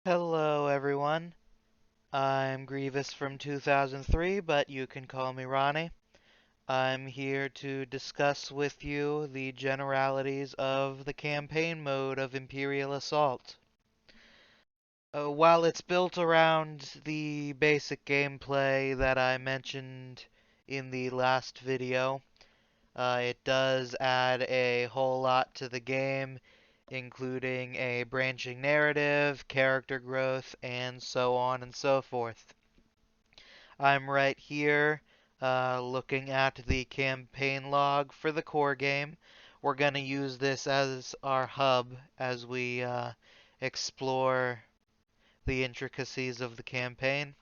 Hello, everyone. I'm Grievous from 2003, but you can call me Ronnie. I'm here to discuss with you the generalities of the campaign mode of Imperial Assault. While it's built around the basic gameplay that I mentioned in the last video, it does add a whole lot to the game, including a branching narrative, character growth, and so on and so forth. I'm right here looking at the campaign log for the core game. We're going to use this as our hub as we explore the intricacies of the campaign.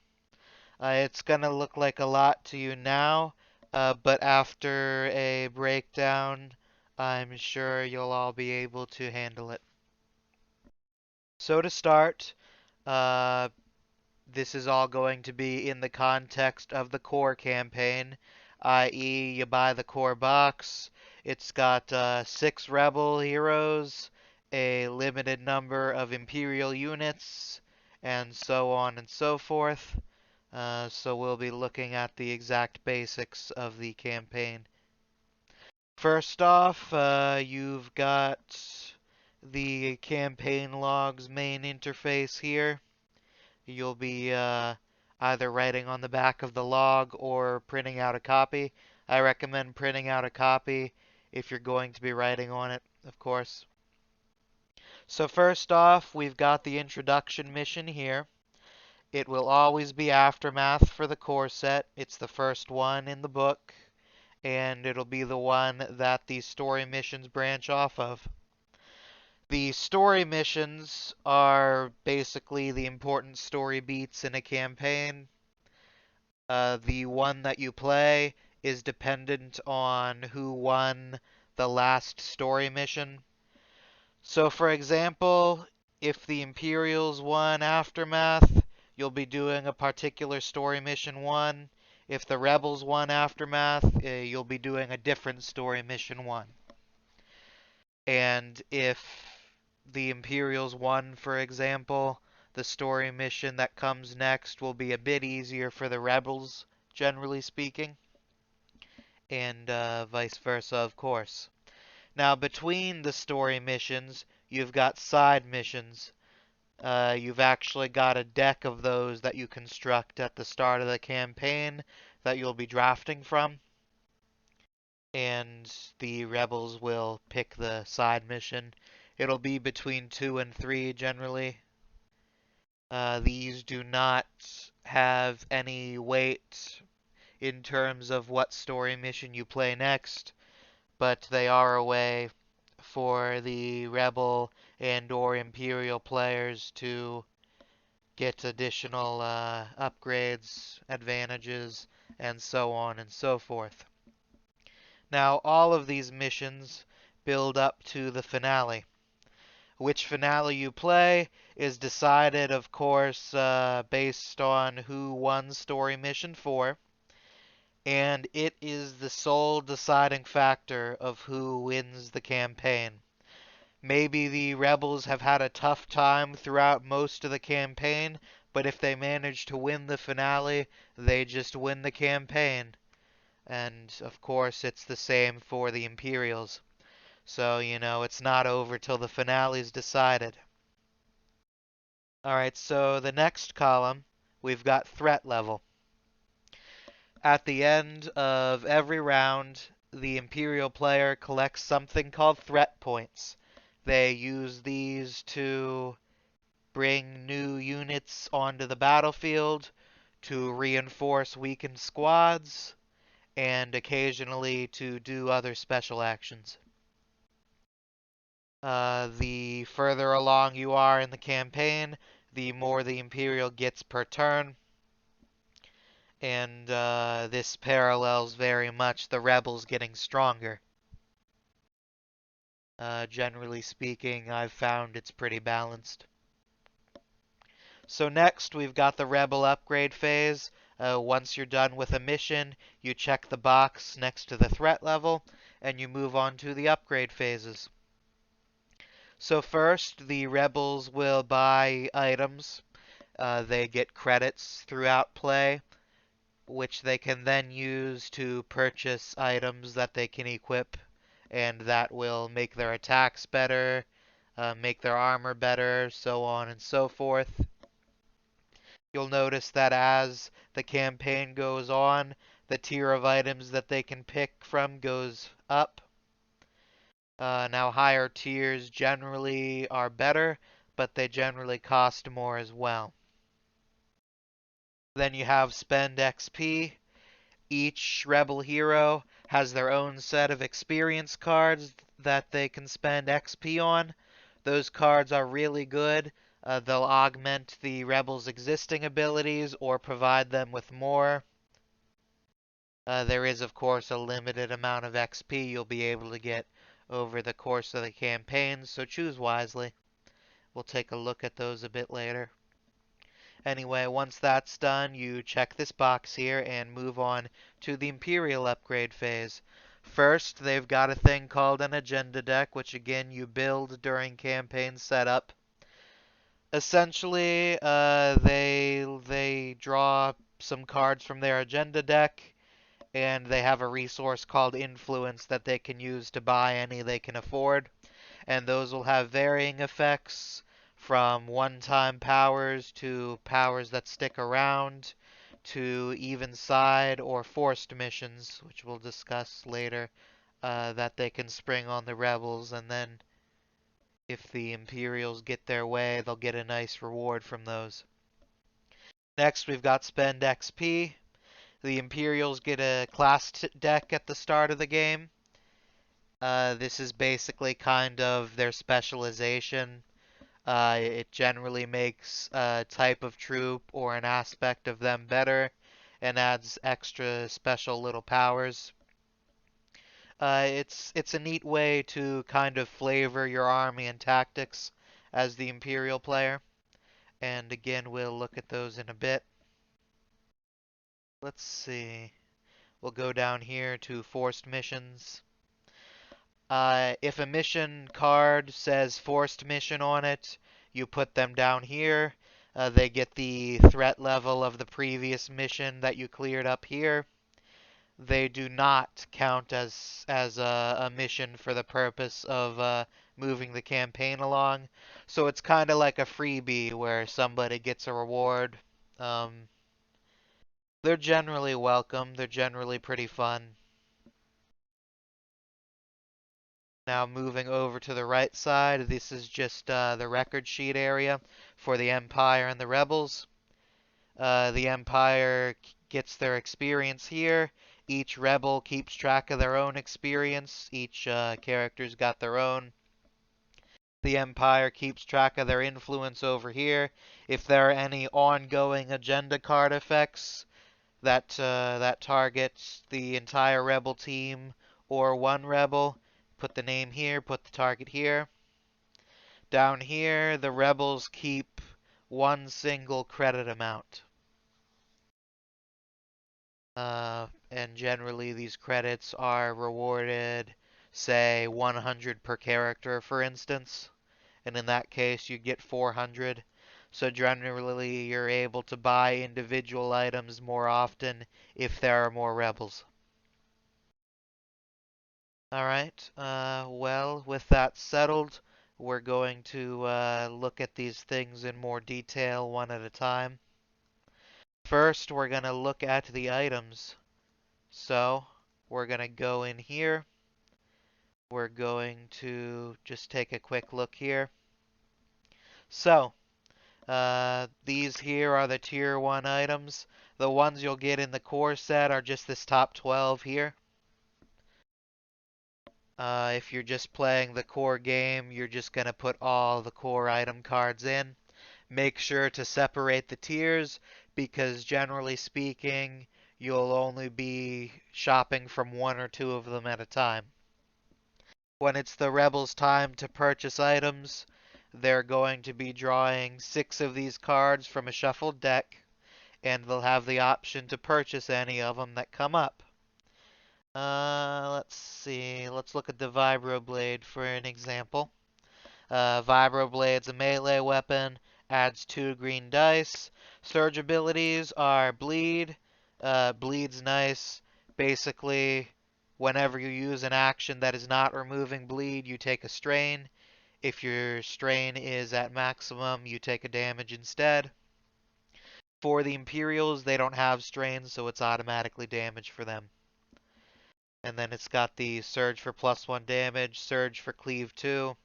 It's going to look like a lot to you now, but after a breakdown, I'm sure you'll all be able to handle it. So to start, uh, this is all going to be in the context of the core campaign, i.e., you buy the core box. It's got 6 rebel heroes, a limited number of Imperial units, and so on and so forth. So we'll be looking at the exact basics of the campaign. First off, you've got the campaign log's main interface here. You'll be either writing on the back of the log or printing out a copy. I recommend printing out a copy if you're going to be writing on it, of course. So first off, we've got the introduction mission here. It will always be Aftermath for the core set. It's the first one in the book, and it'll be the one that the story missions branch off of. The story missions are basically the important story beats in a campaign. The one that you play is dependent on who won the last story mission. So, for example, if the Imperials won Aftermath, you'll be doing a particular story mission one. If the Rebels won Aftermath, you'll be doing a different story mission one. And if the Imperials won, for example, the story mission that comes next will be a bit easier for the Rebels, generally speaking, and vice versa, of course. Now, between the story missions, you've got side missions. You've actually got a deck of those that you construct at the start of the campaign that you'll be drafting from, and the rebels will pick the side mission. It'll be between 2 and 3 generally. These do not have any weight in terms of what story mission you play next, but they are a way for the rebel and or imperial players to get additional upgrades, advantages, and so on and so forth. Now, all of these missions build up to the finale. Which finale you play is decided, of course, based on who won story mission 4, and it is the sole deciding factor of who wins the campaign. Maybe the rebels have had a tough time throughout most of the campaign, but if they manage to win the finale, they just win the campaign. And of course, it's the same for the Imperials. So, it's not over till the finale's decided. Alright, so the next column, we've got threat level. At the end of every round, the Imperial player collects something called threat points. They use these to bring new units onto the battlefield, to reinforce weakened squads, and occasionally to do other special actions. The further along you are in the campaign, the more the Imperial gets per turn, and this parallels very much the Rebels getting stronger. Generally speaking, I've found it's pretty balanced. So next, we've got the Rebel upgrade phase. Once you're done with a mission, you check the box next to the threat level, and you move on to the upgrade phases. So first, the rebels will buy items. They get credits throughout play, which they can then use to purchase items that they can equip, and that will make their attacks better, make their armor better, so on and so forth. You'll notice that as the campaign goes on, the tier of items that they can pick from goes up. Now, higher tiers generally are better, but they generally cost more as well. Then you have spend XP. Each rebel hero has their own set of experience cards that they can spend XP on. Those cards are really good. They'll augment the rebels' existing abilities or provide them with more. There is, of course, a limited amount of XP you'll be able to get over the course of the campaign, so choose wisely. We'll take a look at those a bit later. Anyway, once that's done, you check this box here and move on to the Imperial upgrade phase. First, they've got a thing called an agenda deck, which again you build during campaign setup. Essentially, they draw some cards from their agenda deck, and they have a resource called influence that they can use to buy any they can afford. And those will have varying effects from one-time powers to powers that stick around to even side or forced missions, which we'll discuss later, that they can spring on the rebels, and then if the Imperials get their way, they'll get a nice reward from those. Next, we've got Spend XP. The Imperials get a class deck at the start of the game. This is basically kind of their specialization. It generally makes a type of troop or an aspect of them better and adds extra special little powers. It's a neat way to kind of flavor your army and tactics as the Imperial player. And again, we'll look at those in a bit. Let's see. We'll go down here to forced missions. If a mission card says forced mission on it, you put them down here. They get the threat level of the previous mission that you cleared up here. They do not count as a mission for the purpose of moving the campaign along. So it's kind of like a freebie where somebody gets a reward. Um, they're generally welcome. They're generally pretty fun. Now moving over to the right side, this is just the record sheet area for the Empire and the Rebels. The Empire gets their experience here. Each Rebel keeps track of their own experience. Each character's got their own. The Empire keeps track of their influence over here. If there are any ongoing agenda card effects that targets the entire Rebel team or one Rebel, put the name here, put the target here. Down here, the rebels keep one single credit amount. And generally these credits are rewarded, say 100 per character, for instance. And in that case, you get 400. So generally, you're able to buy individual items more often if there are more rebels. Alright, well, with that settled, we're going to look at these things in more detail one at a time. First, we're going to look at the items. So, we're going to go in here. We're going to just take a quick look here. So, these here are the tier 1 items. The ones you'll get in the core set are just this top 12 here. If you're just playing the core game, you're just going to put all the core item cards in. Make sure to separate the tiers because generally speaking, you'll only be shopping from one or two of them at a time. When it's the Rebels' time to purchase items, they're going to be drawing 6 of these cards from a shuffled deck, and they'll have the option to purchase any of them that come up. Let's see. Let's look at the Vibroblade for an example. Vibroblade's a melee weapon, adds 2 green dice. Surge abilities are Bleed. Bleed's nice. Basically, whenever you use an action that is not removing bleed, you take a strain. If your strain is at maximum, you take a damage instead. For the Imperials, they don't have strains, so it's automatically damage for them. And then it's got the Surge for +1 damage, Surge for Cleave 2.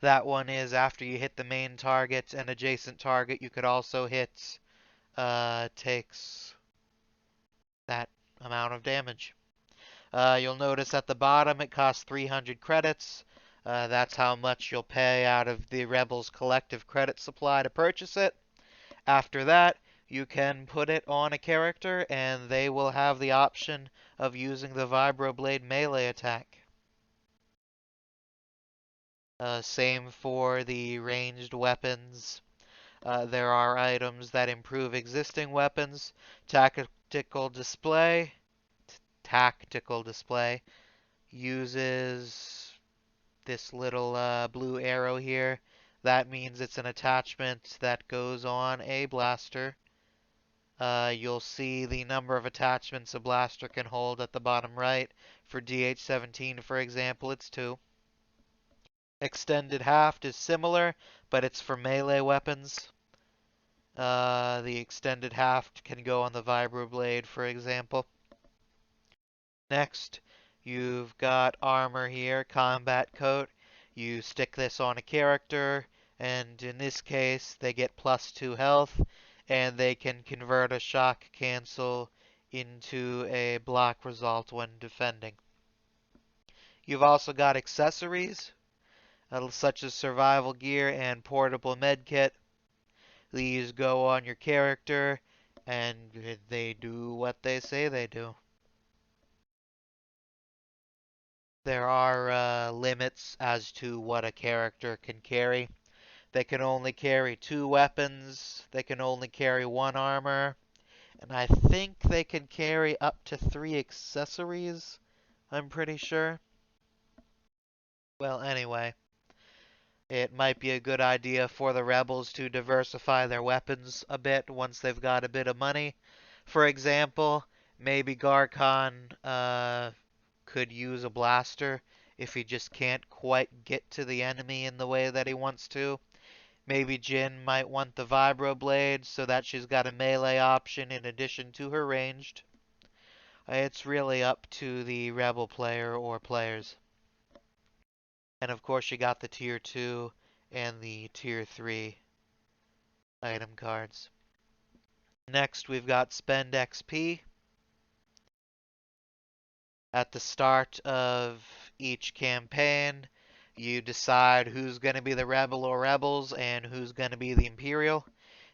That one is after you hit the main target and adjacent target, you could also hit, takes that amount of damage. You'll notice at the bottom it costs 300 credits. That's how much you'll pay out of the Rebels' collective credit supply to purchase it. After that, you can put it on a character and they will have the option of using the Vibroblade melee attack. Same for the ranged weapons. There are items that improve existing weapons. Tactical display. Tactical display uses this little blue arrow here. That means it's an attachment that goes on a blaster. You'll see the number of attachments a blaster can hold at the bottom right. For DH-17, for example, it's 2. Extended haft is similar, but it's for melee weapons. The extended haft can go on the vibroblade, for example. Next, you've got armor here, combat coat. You stick this on a character, and in this case, they get +2 health, and they can convert a shock cancel into a block result when defending. You've also got accessories, such as survival gear and portable medkit. These go on your character, and they do what they say they do. There are limits as to what a character can carry. They can only carry 2 weapons, they can only carry 1 armor, and I think they can carry up to 3 accessories, I'm pretty sure. Well, anyway, it might be a good idea for the rebels to diversify their weapons a bit once they've got a bit of money. For example, maybe Garkon could use a blaster if he just can't quite get to the enemy in the way that he wants to. Maybe Jin might want the Vibro Blade so that she's got a melee option in addition to her ranged. It's really up to the Rebel player or players. And of course you got the Tier 2 and the Tier 3 item cards. Next we've got Spend XP. At the start of each campaign, you decide who's going to be the rebel or rebels and who's going to be the Imperial.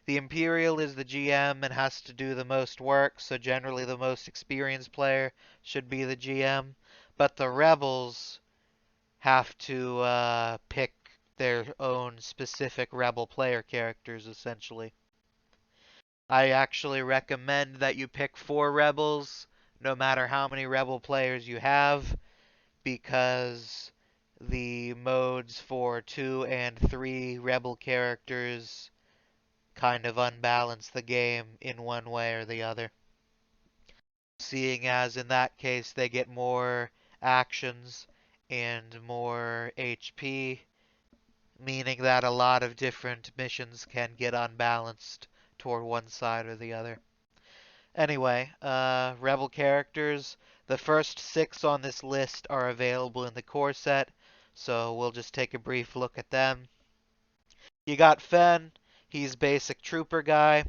The Imperial is the GM and has to do the most work, so generally the most experienced player should be the GM. But the rebels have to pick their own specific rebel player characters, essentially. I actually recommend that you pick 4 rebels, no matter how many rebel players you have, because the modes for 2 and 3 rebel characters kind of unbalance the game in one way or the other. Seeing as in that case they get more actions and more HP, meaning that a lot of different missions can get unbalanced toward one side or the other. Anyway, Rebel characters. The first 6 on this list are available in the core set, so we'll just take a brief look at them. You got Fen. He's basic trooper guy.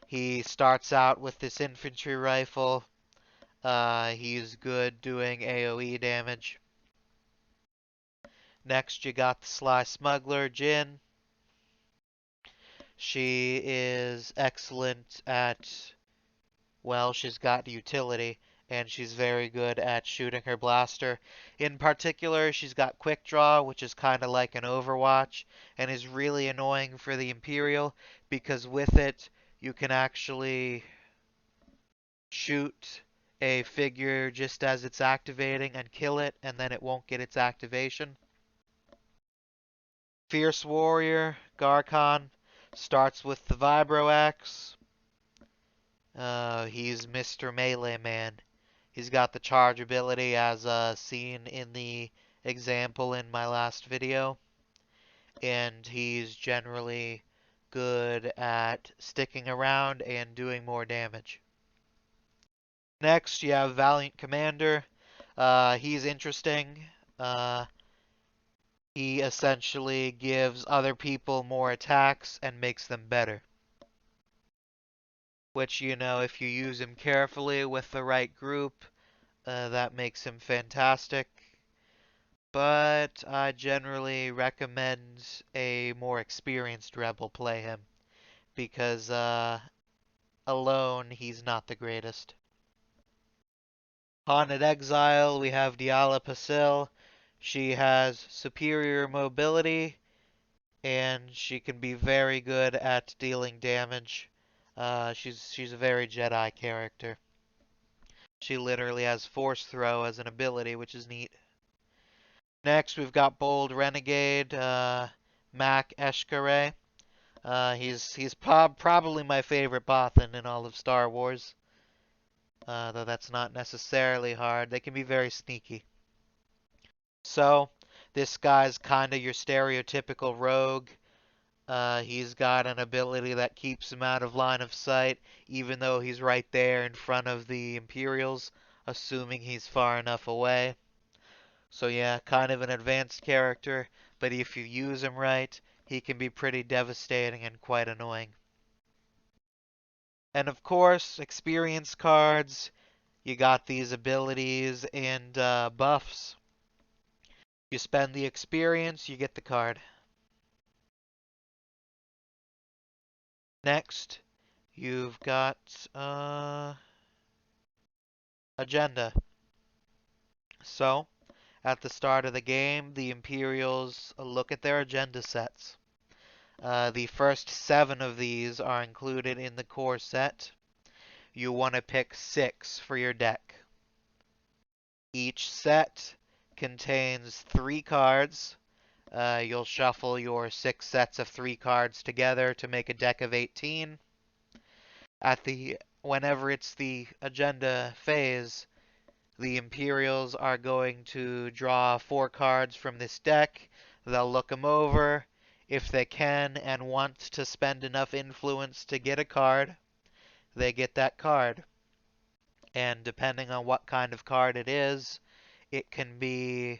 He starts out with this infantry rifle. He's good doing AoE damage. Next, you got the Sly Smuggler, Jin. She is excellent at, well, she's got utility, and she's very good at shooting her blaster. In particular, she's got quick draw, which is kind of like an Overwatch, and is really annoying for the Imperial, because with it, you can actually shoot a figure just as it's activating and kill it, and then it won't get its activation. Fierce Warrior, Garkon, starts with the Vibro Axe. He's Mr. Melee Man. He's got the charge ability as seen in the example in my last video. And he's generally good at sticking around and doing more damage. Next, you have Valiant Commander. He's interesting. Uh, he essentially gives other people more attacks and makes them better. Which, if you use him carefully with the right group, that makes him fantastic. But I generally recommend a more experienced rebel play him because alone he's not the greatest. Haunted Exile, we have Diala Pasil. She has superior mobility and she can be very good at dealing damage. She's a very Jedi character. She literally has Force Throw as an ability, which is neat. Next, we've got Bold Renegade, Mac Eshkare. He's probably my favorite Bothan in all of Star Wars. Though that's not necessarily hard. They can be very sneaky. So, this guy's kind of your stereotypical rogue. He's got an ability that keeps him out of line of sight, even though he's right there in front of the Imperials, assuming he's far enough away. So yeah, kind of an advanced character, but if you use him right, he can be pretty devastating and quite annoying. And of course, experience cards. You got these abilities and buffs. You spend the experience, you get the card. Next, you've got agenda. So, at the start of the game, the Imperials look at their agenda sets. The first 7 of these are included in the core set. You want to pick 6 for your deck. Each set contains 3 cards. You'll shuffle your 6 sets of 3 cards together to make a deck of 18. Whenever it's the agenda phase, the Imperials are going to draw 4 cards from this deck. They'll look them over. If they can and want to spend enough influence to get a card, they get that card. And depending on what kind of card it is, it can be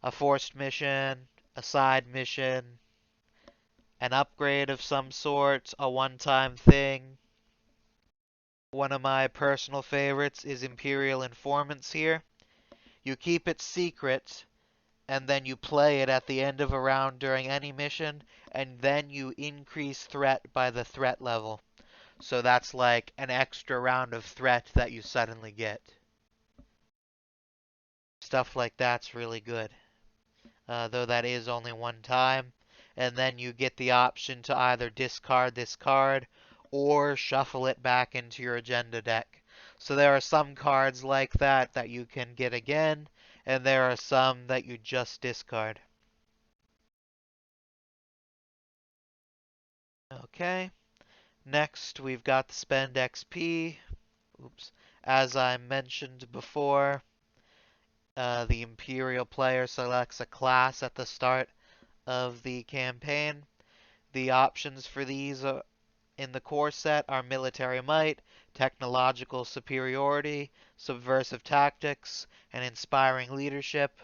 a forced mission, a side mission, an upgrade of some sort, a one-time thing. One of my personal favorites is Imperial Informants here. You keep it secret, and then you play it at the end of a round during any mission, and then you increase threat by the threat level. So that's like an extra round of threat that you suddenly get. Stuff like that's really good. Though that is only one time. And then you get the option to either discard this card or shuffle it back into your agenda deck. So there are some cards like that that you can get again, and there are some that you just discard. Okay. Next, we've got the spend XP. Oops. As I mentioned before, the Imperial player selects a class at the start of the campaign. The options for these in the core set are military might, technological superiority, subversive tactics, and inspiring leadership.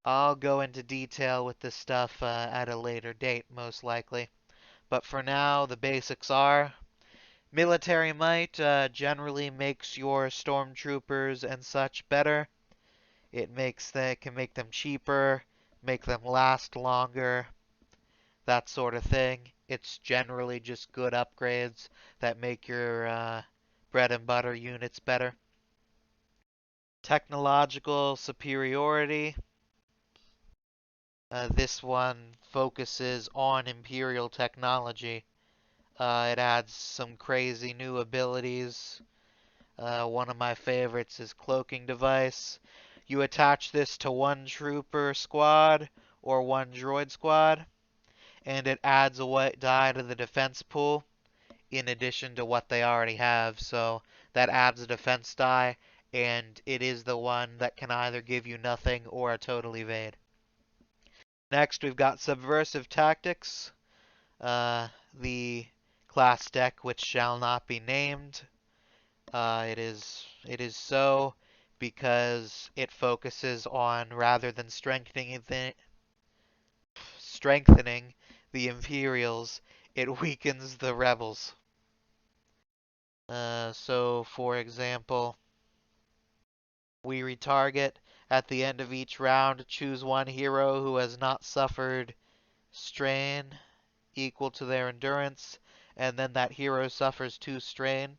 I'll go into detail with this stuff at a later date, most likely. But for now, the basics are military might generally makes your stormtroopers and such better. Can make them cheaper, make them last longer, that sort of thing. It's generally just good upgrades that make your bread and butter units better. Technological superiority. This one focuses on Imperial technology. It adds some crazy new abilities. One of my favorites is Cloaking Device. You attach this to one trooper squad or one droid squad, and it adds a white die to the defense pool in addition to what they already have. So that adds a defense die, and it is the one that can either give you nothing or a total evade. Next, we've got Subversive Tactics, the class deck which shall not be named. It is so because it focuses on rather than strengthening the Imperials, it weakens the rebels. So for example, we retarget at the end of each round, choose one hero who has not suffered strain equal to their endurance, and then that hero suffers 2 strain.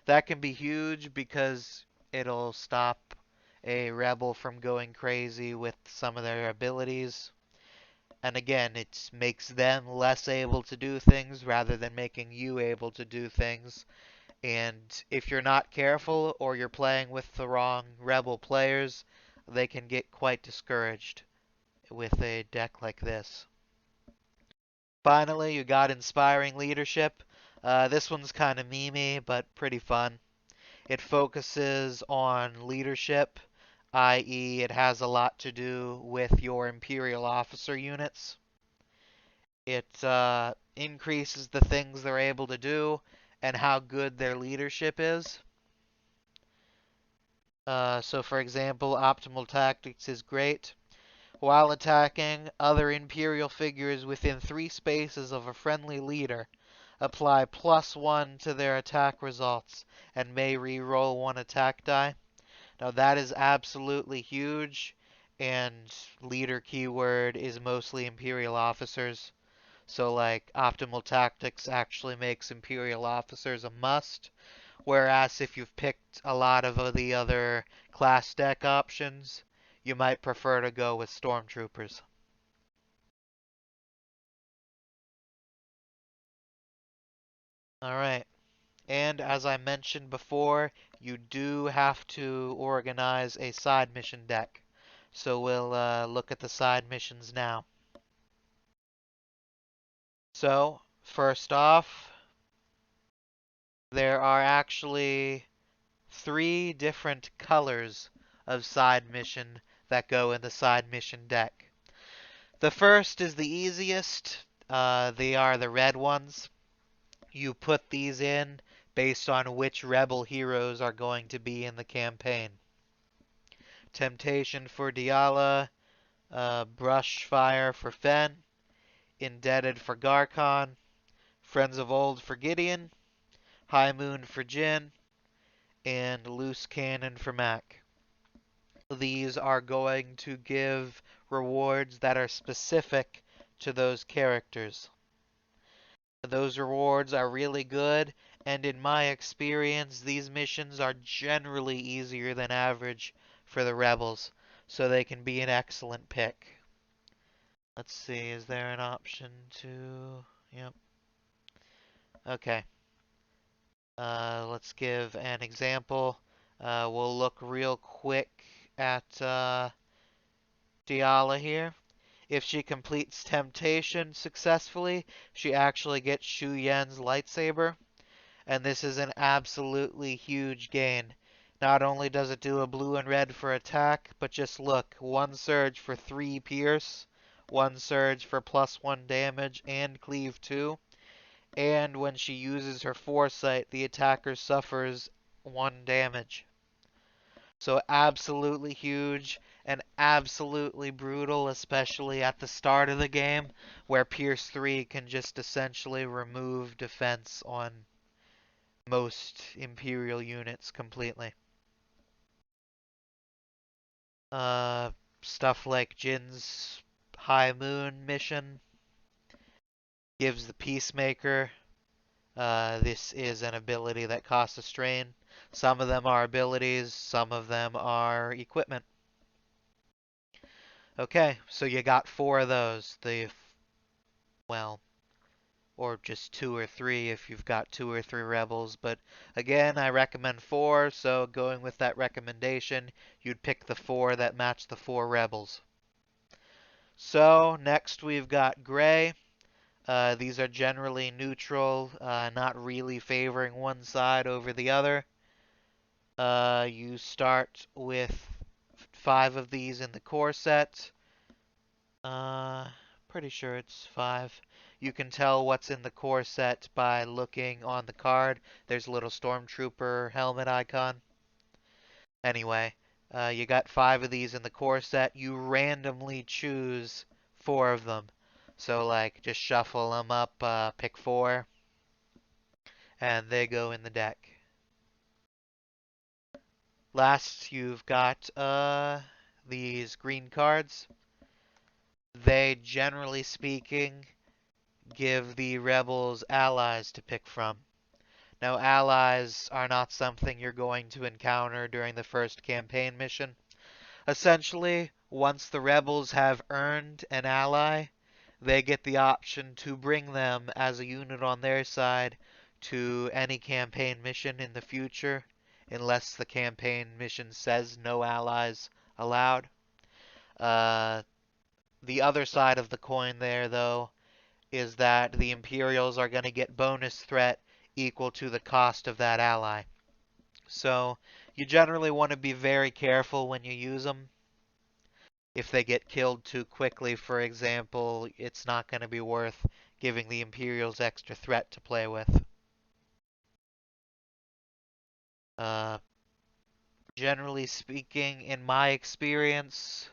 That can be huge because it'll stop a rebel from going crazy with some of their abilities. And again, it makes them less able to do things rather than making you able to do things. And if you're not careful or you're playing with the wrong rebel players, they can get quite discouraged with a deck like this. Finally, you got Inspiring Leadership. This one's kind of memey, but pretty fun. It focuses on leadership, i.e., it has a lot to do with your Imperial officer units. It increases the things they're able to do and how good their leadership is. So, for example, Optimal Tactics is great. While attacking other Imperial figures within 3 spaces of a friendly leader, apply +1 to their attack results and may re-roll 1 attack die. Now that is absolutely huge, and leader keyword is mostly Imperial officers. So like optimal tactics actually makes Imperial officers a must, whereas if you've picked a lot of the other class deck options, you might prefer to go with Stormtroopers. Alright, and as I mentioned before, you do have to organize a side mission deck. So we'll look at the side missions now. So, first off, there are actually 3 different colors of side mission that go in the side mission deck. The first is the easiest. They are the red ones. You put these in based on which rebel heroes are going to be in the campaign. Temptation for Diala, Brushfire for Fen, Indebted for Garkon, Friends of Old for Gideon, High Moon for Jin, and Loose Cannon for Mac. These are going to give rewards that are specific to those characters. Those rewards are really good, and in my experience, these missions are generally easier than average for the rebels, so they can be an excellent pick. Let's see, is there an option to... Yep. Okay. Let's give an example. We'll look real quick at Diala here. If she completes Temptation successfully, she actually gets Shu Yan's lightsaber, and this is an absolutely huge gain. Not only does it do a blue and red for attack, but just look, 1 surge for 3 pierce, 1 surge for +1 damage, and cleave 2. And when she uses her foresight, the attacker suffers 1 damage. So absolutely huge and absolutely brutal, especially at the start of the game, where Pierce 3 can just essentially remove defense on most Imperial units completely. Uh, Stuff like Jin's High Moon mission gives the Peacemaker. This is an ability that costs a strain. Some of them are abilities, some of them are equipment. Okay, so you got 4 of those. Well, or just 2 or 3 if you've got 2 or 3 rebels. But again, I recommend 4, so going with that recommendation, you'd pick the 4 that match the 4 rebels. So next we've got gray. These are generally neutral, not really favoring one side over the other. You start with 5 of these in the core set. Uh, Pretty sure it's 5. You can tell what's in the core set by looking on the card. There's a little stormtrooper helmet icon. Anyway, you got 5 of these in the core set. You randomly choose 4 of them. So, like, just shuffle them up, pick 4, and they go in the deck. Last, you've got these green cards. They, generally speaking, give the rebels allies to pick from. Now, allies are not something you're going to encounter during the first campaign mission. Essentially, once the rebels have earned an ally, they get the option to bring them as a unit on their side to any campaign mission in the future, unless the campaign mission says no allies allowed. Uh, the other side of the coin there, though, is that the Imperials are going to get bonus threat equal to the cost of that ally. So you generally want to be very careful when you use them. If they get killed too quickly, for example, it's not going to be worth giving the Imperials extra threat to play with. Uh, Generally speaking, in my experience,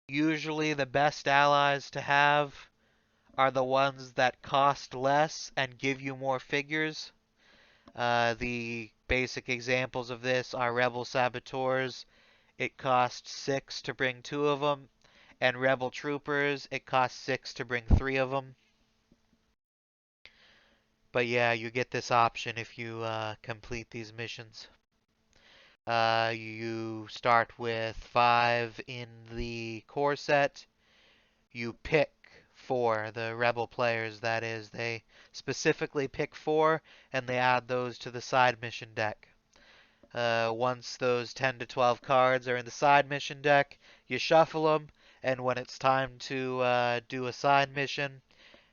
usually the best allies to have are the ones that cost less and give you more figures. The basic examples of this are Rebel Saboteurs. It costs 6 to bring 2 of them. And Rebel Troopers, it costs 6 to bring 3 of them. But yeah, you get this option if you complete these missions. You start with 5 in the core set. You pick 4, the Rebel players, that is. They specifically pick 4, and they add those to the side mission deck. Once those 10 to 12 cards are in the side mission deck, you shuffle them, and when it's time to do a side mission,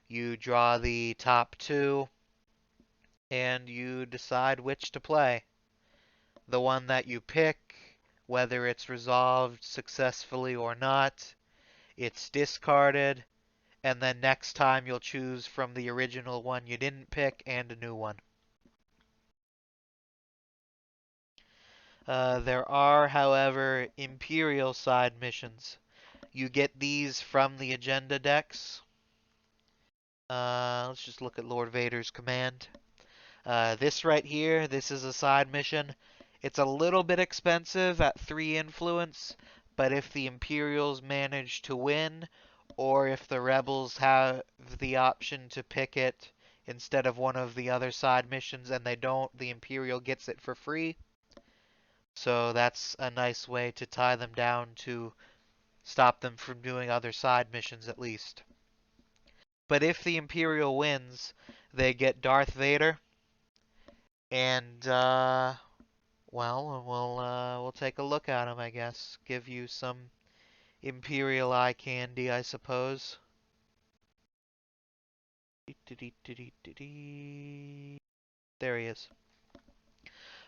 you draw the top 2, and you decide which to play. The one that you pick, whether it's resolved successfully or not, it's discarded, and then next time you'll choose from the original one you didn't pick and a new one. There are, however, Imperial side missions. You get these from the agenda decks. Let's just look at Lord Vader's command. This right here, this is a side mission. It's a little bit expensive at 3 influence, but if the Imperials manage to win, or if the Rebels have the option to pick it instead of one of the other side missions and they don't, the Imperial gets it for free. So that's a nice way to tie them down to stop them from doing other side missions at least. But if the Imperial wins, they get Darth Vader, and well, we'll take a look at him, I guess. Give you some Imperial eye candy, I suppose. There he is.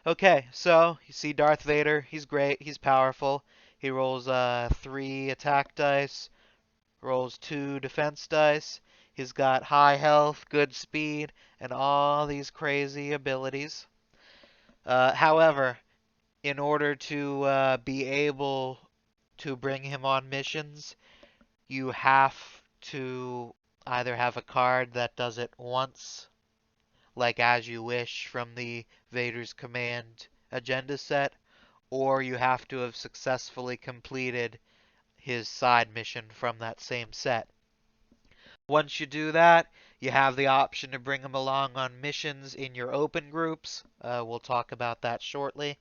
Okay, so you see Darth Vader. He's great. He's powerful. He rolls 3 attack dice, rolls 2 defense dice. He's got high health, good speed, and all these crazy abilities. However, in order to be able to bring him on missions, you have to either have a card that does it once, like As You Wish from the Vader's Command agenda set, or you have to have successfully completed his side mission from that same set. Once you do that, you have the option to bring him along on missions in your open groups. We'll talk about that shortly.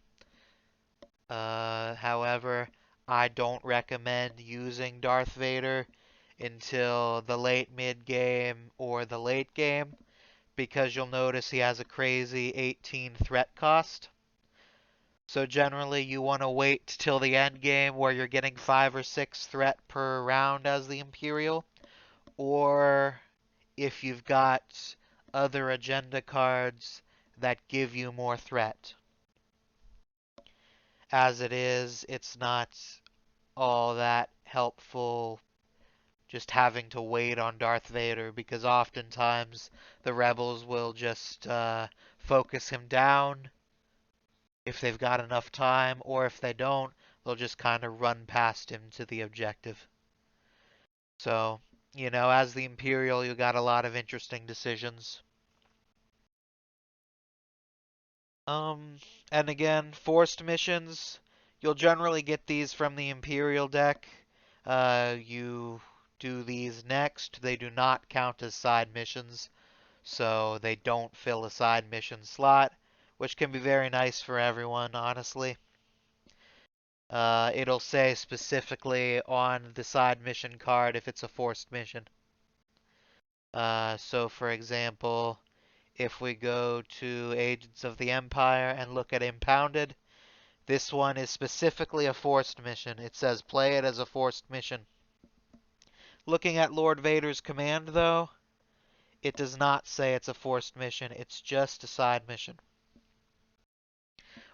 However, I don't recommend using Darth Vader until the late mid game or the late game because you'll notice he has a crazy 18 threat cost. So generally you want to wait till the end game where you're getting 5 or 6 threat per round as the Imperial, or if you've got other agenda cards that give you more threat. As it is, it's not all that helpful just having to wait on Darth Vader because oftentimes the rebels will just focus him down if they've got enough time, or if they don't, they'll just kind of run past him to the objective. So, as the Imperial, you got a lot of interesting decisions. Um, and again, forced missions, you'll generally get these from the Imperial deck. You do these next. They do not count as side missions, so they don't fill a side mission slot, which can be very nice for everyone, honestly. It'll say specifically on the side mission card if it's a forced mission. So for example, if we go to Agents of the Empire and look at Impounded, this one is specifically a forced mission. It says play it as a forced mission. Looking at Lord Vader's command, though, it does not say it's a forced mission. It's just a side mission.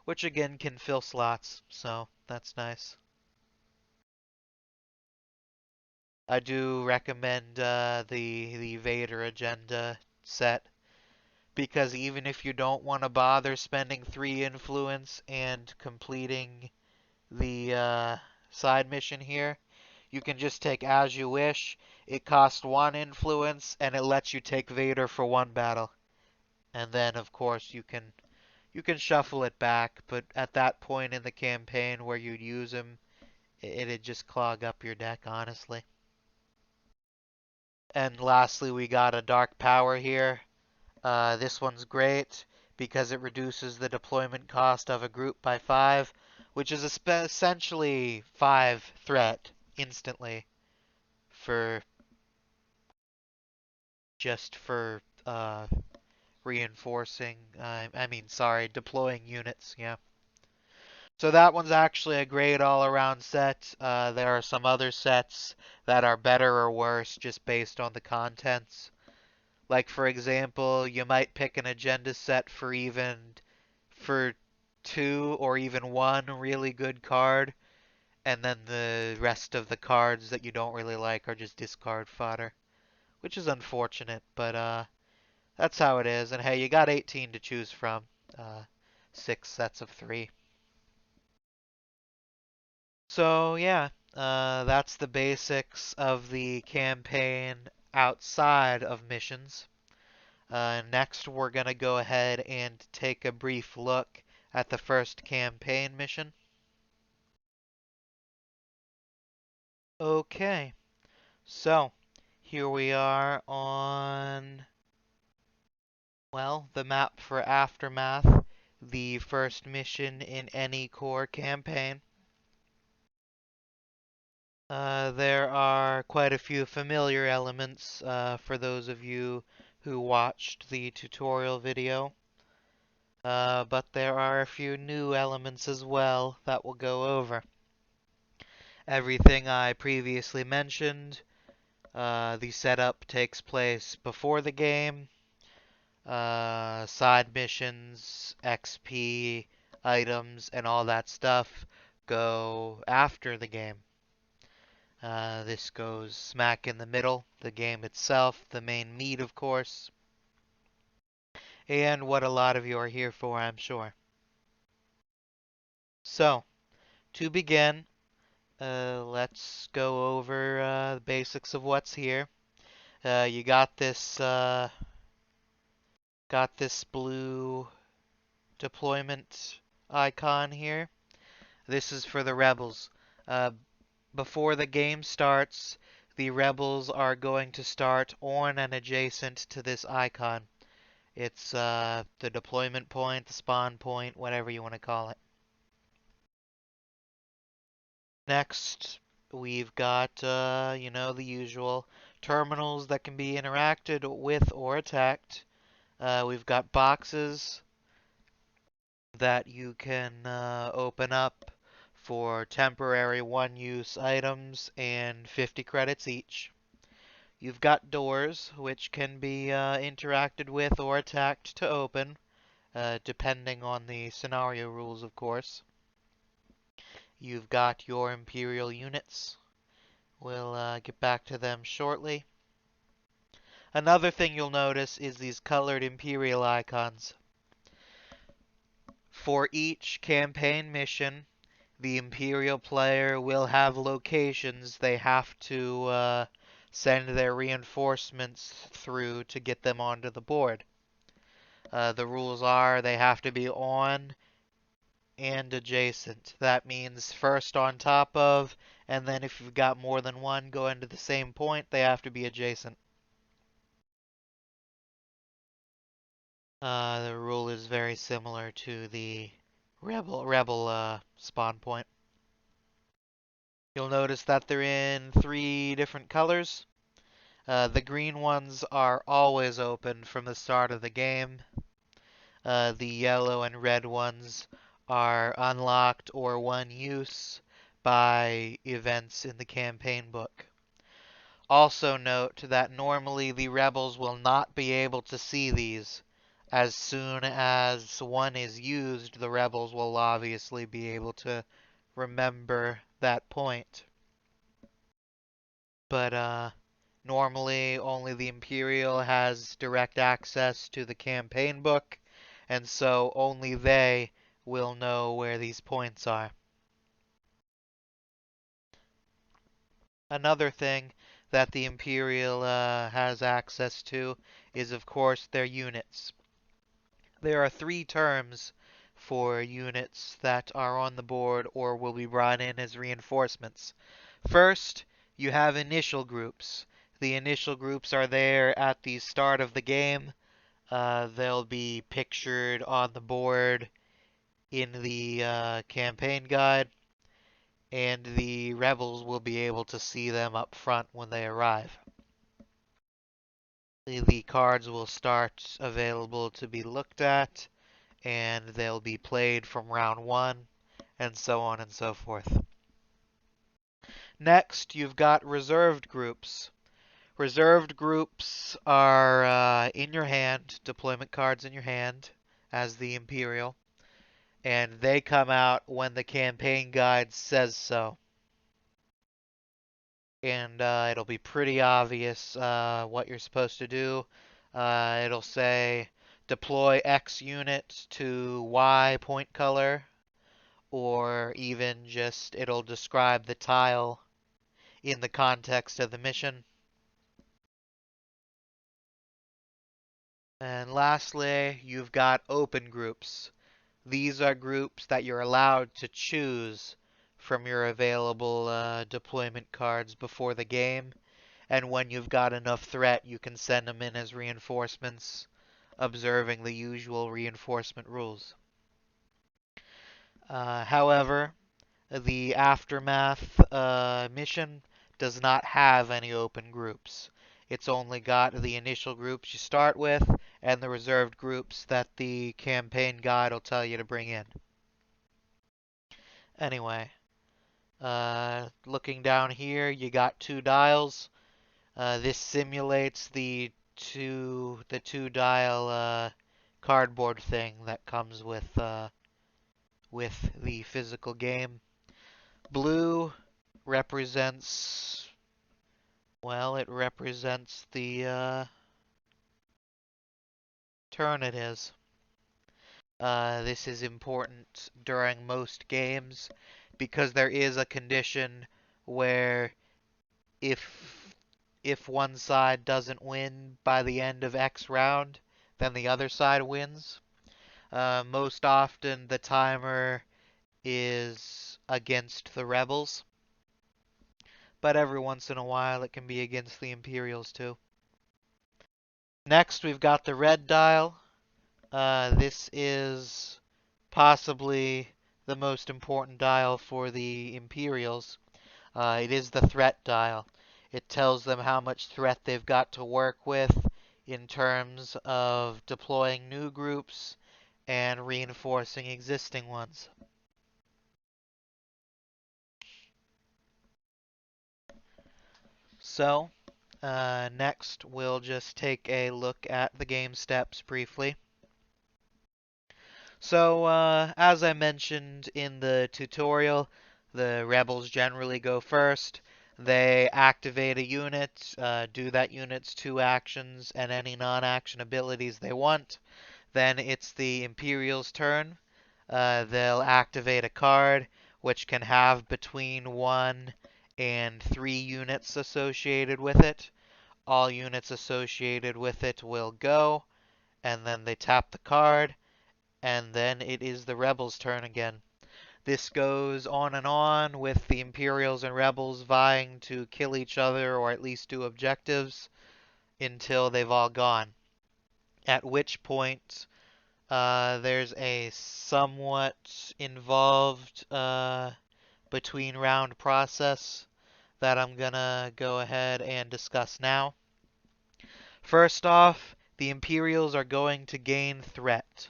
Which again can fill slots, so that's nice. I do recommend the Vader Agenda set because even if you don't want to bother spending 3 influence and completing the side mission here, you can just take As You Wish. It costs 1 influence and it lets you take Vader for 1 battle. And then of course you can shuffle it back, but at that point in the campaign where you'd use him, it'd just clog up your deck, honestly. And lastly, we got a Dark Power here. This one's great because it reduces the deployment cost of a group by 5, which is essentially 5 threat instantly for just for reinforcing. Sorry, deploying units. Yeah. So that one's actually a great all-around set. There are some other sets that are better or worse just based on the contents. Like for example, you might pick an agenda set for 2 or even 1 really good card, and then the rest of the cards that you don't really like are just discard fodder, which is unfortunate, but that's how it is. And hey, you got 18 to choose from. 6 sets of 3. So yeah, that's the basics of the campaign outside of missions. Next, we're going to go ahead and take a brief look at the first campaign mission. Okay, so here we are on, well, the map for Aftermath, the first mission in any core campaign. There are quite a few familiar elements for those of you who watched the tutorial video. But there are a few new elements as well that we'll go over. Everything I previously mentioned, the setup takes place before the game. Side missions, XP, items, and all that stuff go after the game. This goes smack in the middle, the game itself, the main meat, of course, and what a lot of you are here for, I'm sure. So, to begin, let's go over the basics of what's here. You got this blue deployment icon here. This is for the rebels. Uh, Before the game starts, the rebels are going to start on and adjacent to this icon. It's the deployment point, the spawn point, whatever you want to call it. Next, we've got, the usual terminals that can be interacted with or attacked. We've got boxes that you can open up for temporary one-use items and 50 credits each. You've got doors, which can be interacted with or attacked to open, depending on the scenario rules, of course. You've got your Imperial units. We'll get back to them shortly. Another thing you'll notice is these colored Imperial icons. For each campaign mission, the Imperial player will have locations they have to send their reinforcements through to get them onto the board. The rules are they have to be on and adjacent. That means first on top of, and then if you've got more than one going to the same point, they have to be adjacent. The rule is very similar to the rebel spawn point. You'll notice that they're in 3 different colors. The green ones are always open from the start of the game. The yellow and red ones are unlocked or one use by events in the campaign book. Also note that normally the rebels will not be able to see these. As soon as one is used, the rebels will obviously be able to remember that point. But normally only the Imperial has direct access to the campaign book, and so only they will know where these points are. Another thing that the Imperial has access to is, of course, their units. There are 3 terms for units that are on the board or will be brought in as reinforcements. First, you have initial groups. The initial groups are there at the start of the game. They'll be pictured on the board in the campaign guide, and the rebels will be able to see them up front when they arrive. The cards will start available to be looked at, and they'll be played from round 1, and so on and so forth. Next, you've got reserved groups. Reserved groups are in your hand, deployment cards in your hand, as the Imperial, and they come out when the campaign guide says so. And it'll be pretty obvious what you're supposed to do. It'll say deploy X unit to Y point color, or even just it'll describe the tile in the context of the mission. And lastly, you've got open groups. These are groups that you're allowed to choose from your available deployment cards before the game. And when you've got enough threat, you can send them in as reinforcements, observing the usual reinforcement rules. However, the Aftermath mission does not have any open groups. It's only got the initial groups you start with and the reserved groups that the campaign guide will tell you to bring in. Anyway, looking down here, you got 2 dials. This simulates the two dial cardboard thing that comes with the physical game. Blue represents, well, it represents the turn it is. This is important during most games because there is a condition where if one side doesn't win by the end of X round, then the other side wins. Most often the timer is against the rebels, but every once in a while it can be against the Imperials too. Next we've got the red dial. This is possibly the most important dial for the Imperials. It is the threat dial. It tells them how much threat they've got to work with in terms of deploying new groups and reinforcing existing ones. So, next we'll just take a look at the game steps briefly. So, as I mentioned in the tutorial, the rebels generally go first. They activate a unit, do that unit's two actions and any non-action abilities they want. Then it's the Imperial's turn. They'll activate a card, which can have between 1 and 3 units associated with it. All units associated with it will go, and then they tap the card, and then it is the Rebels' turn again. This goes on with the Imperials and Rebels vying to kill each other or at least do objectives until they've all gone. At which point, there's a somewhat involved between round process that I'm gonna go ahead and discuss now. First off, the Imperials are going to gain threat.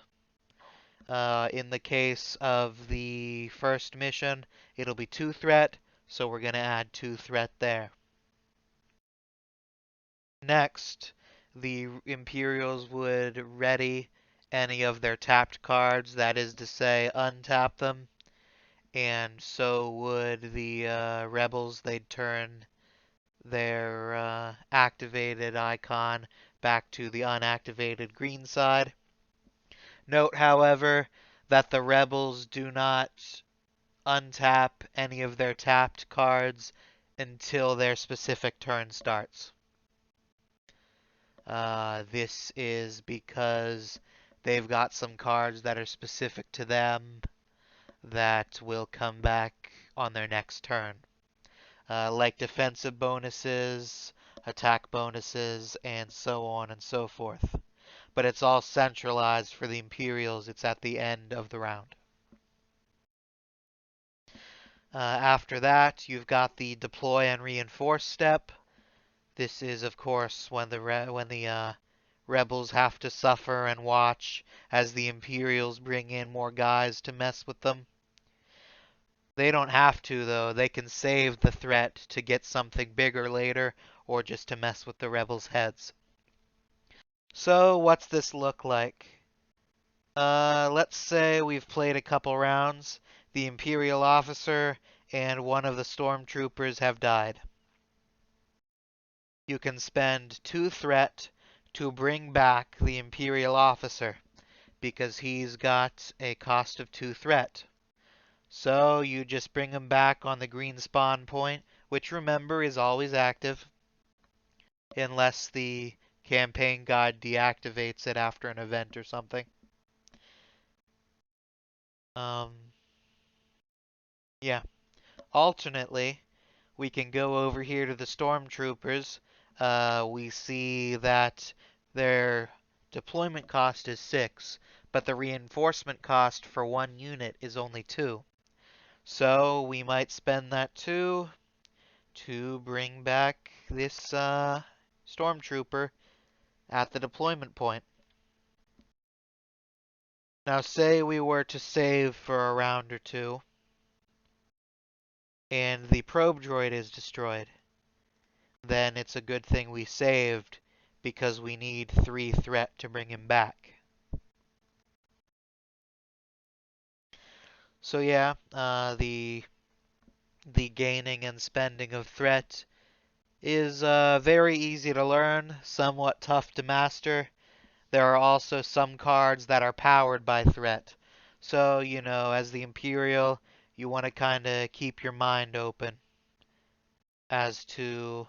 In the case of the first mission, it'll be 2 threat, so we're going to add 2 threat there. Next, the Imperials would ready any of their tapped cards, that is to say, untap them, and so would the Rebels. They'd turn their activated icon back to the unactivated green side. Note, however, that the Rebels do not untap any of their tapped cards until their specific turn starts. This is because they've got some cards that are specific to them that will come back on their next turn. Like defensive bonuses, attack bonuses, and so on and so forth. But it's all centralized for the Imperials. It's at the end of the round. After that, you've got the deploy and reinforce step. This is, of course, when the rebels have to suffer and watch as the Imperials bring in more guys to mess with them. They don't have to, though. They can save the threat to get something bigger later, or just to mess with the rebels' heads. So, what's this look like? Let's say we've played a couple rounds. The Imperial officer and one of the stormtroopers have died. You can spend 2 threat to bring back the Imperial officer, because he's got a cost of 2 threat. So you just bring him back on the green spawn point, which remember is always active, unless the campaign guide deactivates it after an event or something. Yeah. Alternately, we can go over here to the stormtroopers. We see that their deployment cost is 6, but the reinforcement cost for 1 unit is only 2. So we might spend that 2 to bring back this stormtrooper at the deployment point. Now say we were to save for a round or 2, and the probe droid is destroyed. Then it's a good thing we saved, because we need 3 threat to bring him back. So yeah, the gaining and spending of threat is very easy to learn, somewhat tough to master. There are also some cards that are powered by threat. So, as the Imperial, you want to kind of keep your mind open as to,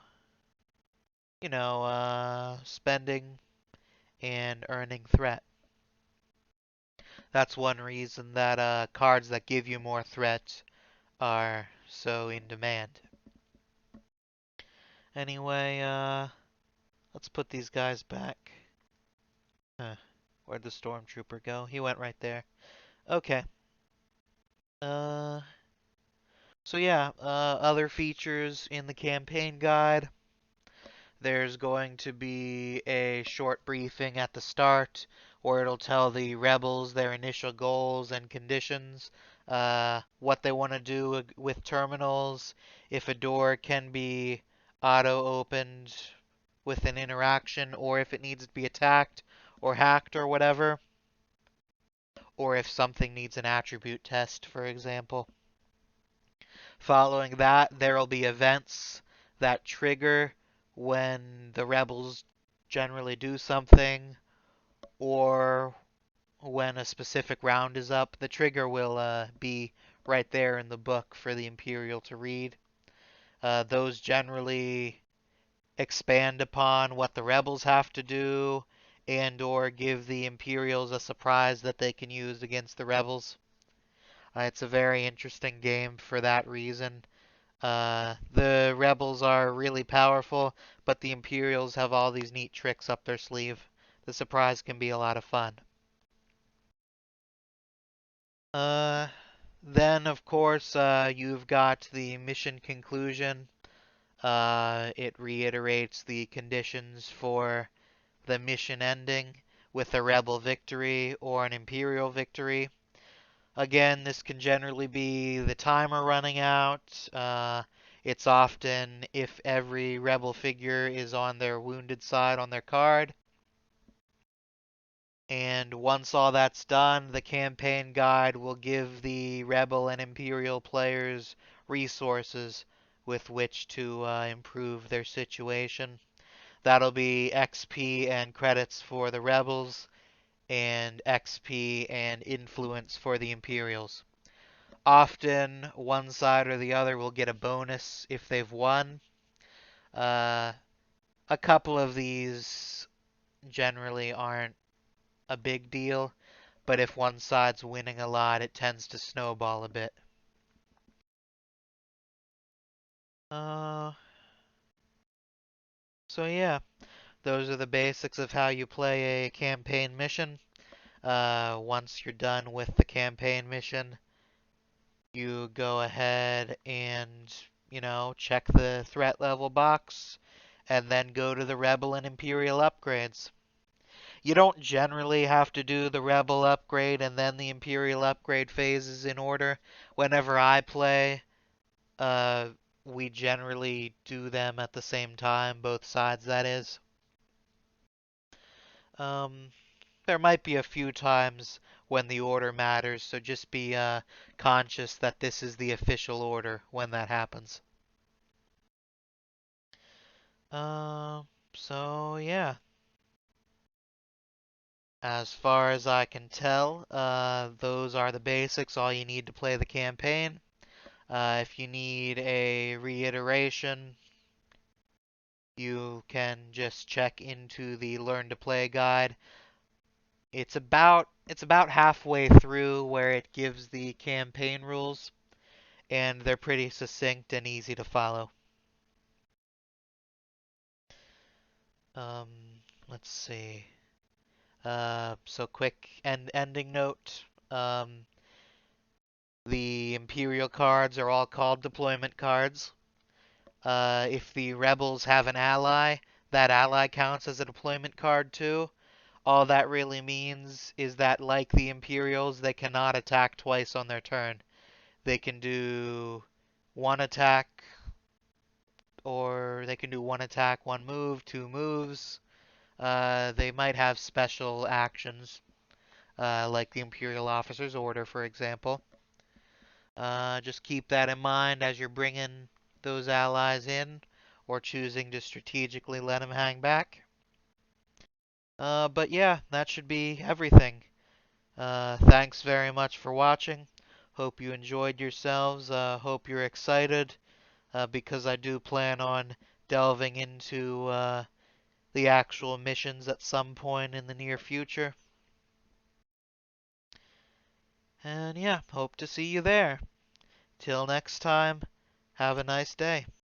spending and earning threat. That's one reason that cards that give you more threat are so in demand. Anyway, let's put these guys back. Huh. Where'd the stormtrooper go? He went right there. Okay. Uh, so yeah, other features in the campaign guide. There's going to be a short briefing at the start or it'll tell the rebels their initial goals and conditions, what they want to do with terminals, if a door can be auto opened with an interaction, or if it needs to be attacked or hacked or whatever, or if something needs an attribute test, for example. Following that, there will be events that trigger when the rebels generally do something, or when a specific round is up. The trigger will be right there in the book for the Imperial to read. Those generally expand upon what the rebels have to do and or give the Imperials a surprise that they can use against the rebels. It's a very interesting game for that reason. The rebels are really powerful, but the Imperials have all these neat tricks up their sleeve. The surprise can be a lot of fun. Uh, then, of course, you've got the mission conclusion. It reiterates the conditions for the mission ending with a rebel victory or an Imperial victory. Again, this can generally be the timer running out. It's often if every rebel figure is on their wounded side on their card. And once all that's done, the campaign guide will give the rebel and Imperial players resources with which to improve their situation. That'll be XP and credits for the rebels, and XP and influence for the Imperials. Often, one side or the other will get a bonus if they've won. Uh, a couple of these generally aren't a big deal, but if one side's winning a lot, it tends to snowball a bit. Uh, so yeah, those are the basics of how you play a campaign mission. Once you're done with the campaign mission, you go ahead and, check the threat level box and then go to the Rebel and Imperial upgrades. You don't generally have to do the Rebel upgrade and then the Imperial upgrade phases in order. Whenever I play, uh, we generally do them at the same time, both sides, that is. Um, there might be a few times when the order matters, so just be conscious that this is the official order when that happens. Uh, so yeah, as far as I can tell, those are the basics, all you need to play the campaign. If you need a reiteration, you can just check into the Learn to Play guide. It's about halfway through where it gives the campaign rules, and they're pretty succinct and easy to follow. Um, let's see. So quick ending note. The Imperial cards are all called deployment cards. If the rebels have an ally, that ally counts as a deployment card too. All that really means is that, like the Imperials, they cannot attack twice on their turn. They can do one attack, or they can do one attack, one move, two moves. They might have special actions, like the Imperial Officer's Order, for example. Just keep that in mind as you're bringing those allies in, or choosing to strategically let them hang back. But yeah, that should be everything. Thanks very much for watching. Hope you enjoyed yourselves. Hope you're excited, because I do plan on delving into the actual missions at some point in the near future. And yeah, hope to see you there. Till next time, have a nice day.